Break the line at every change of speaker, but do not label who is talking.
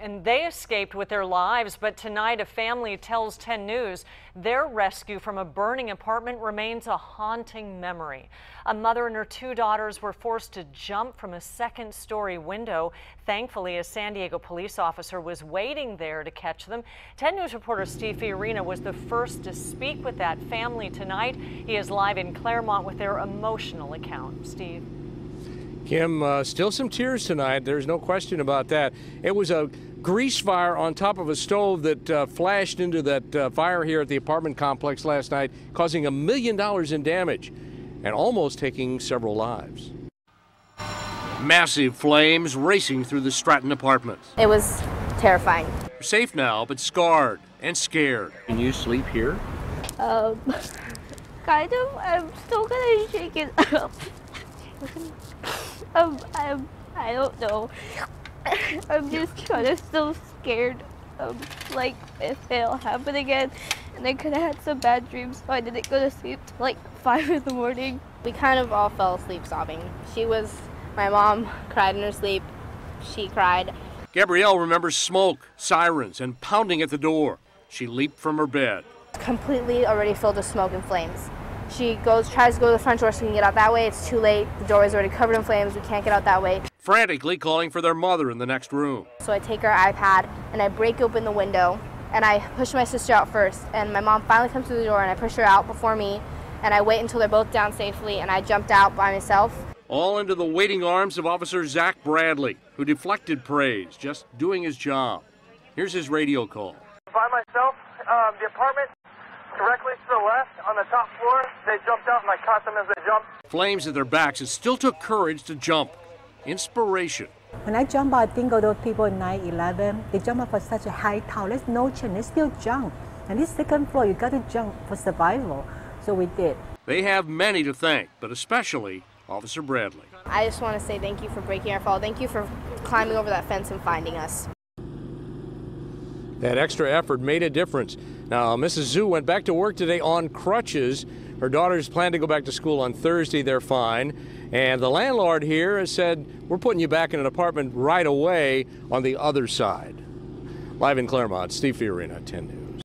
And they escaped with their lives, but tonight a family tells 10 News their rescue from a burning apartment remains a haunting memory. A mother and her 2 daughters were forced to jump from a second-story window. Thankfully, a San Diego police officer was waiting there to catch them. 10 News reporter Steve Fiorina was the first to speak with that family tonight. He is live in Clairemont with their emotional account. Steve.
Kim, still some tears tonight. There's no question about that. It was a grease fire on top of a stove that flashed into that fire here at the apartment complex last night, causing $1 million in damage and almost taking several lives. Massive flames racing through the Stratton apartments.
It was terrifying.
You're safe now, but scarred and scared. Can you sleep here?
Kind of. I'm still gonna shake it up. I don't know. I'm just kind of still scared. Like if it'll happen again, and I could have had some bad dreams, so I didn't go to sleep till like 5 in the morning. We kind of all fell asleep sobbing. My mom cried in her sleep. She cried.
Gabrielle remembers smoke, sirens, and pounding at the door. She leaped from her bed.
Completely already filled with smoke and flames. She tries to go to the front door so we can get out that way. It's too late. The door is already covered in flames. We can't get out that way.
Frantically calling for their mother in the next room.
So I take her iPad and I break open the window and I push my sister out first. And my mom finally comes to the door and I push her out before me. And I wait until they're both down safely and I jumped out by myself.
All into the waiting arms of Officer Zach Bradley, who deflected praise, just doing his job. Here's his radio call.
By myself, the apartment directly to the left on the top floor. They jumped out and I caught them as they jumped.
Flames at their backs, it still took courage to jump. Inspiration.
When I jump out, I think of those people in 9/11. They jump up for such a high tower. There's no chance. They still jump. And this second floor, you got to jump for survival. So we did.
They have many to thank, but especially Officer Bradley.
I just want to say thank you for breaking our fall. Thank you for climbing over that fence and finding us.
That extra effort made a difference. Now, Mrs. Zhu went back to work today on crutches. Her daughters plan to go back to school on Thursday. They're fine. And the landlord here has said, we're putting you back in an apartment right away on the other side. Live in Clairemont, Steve Fiorina, 10 News.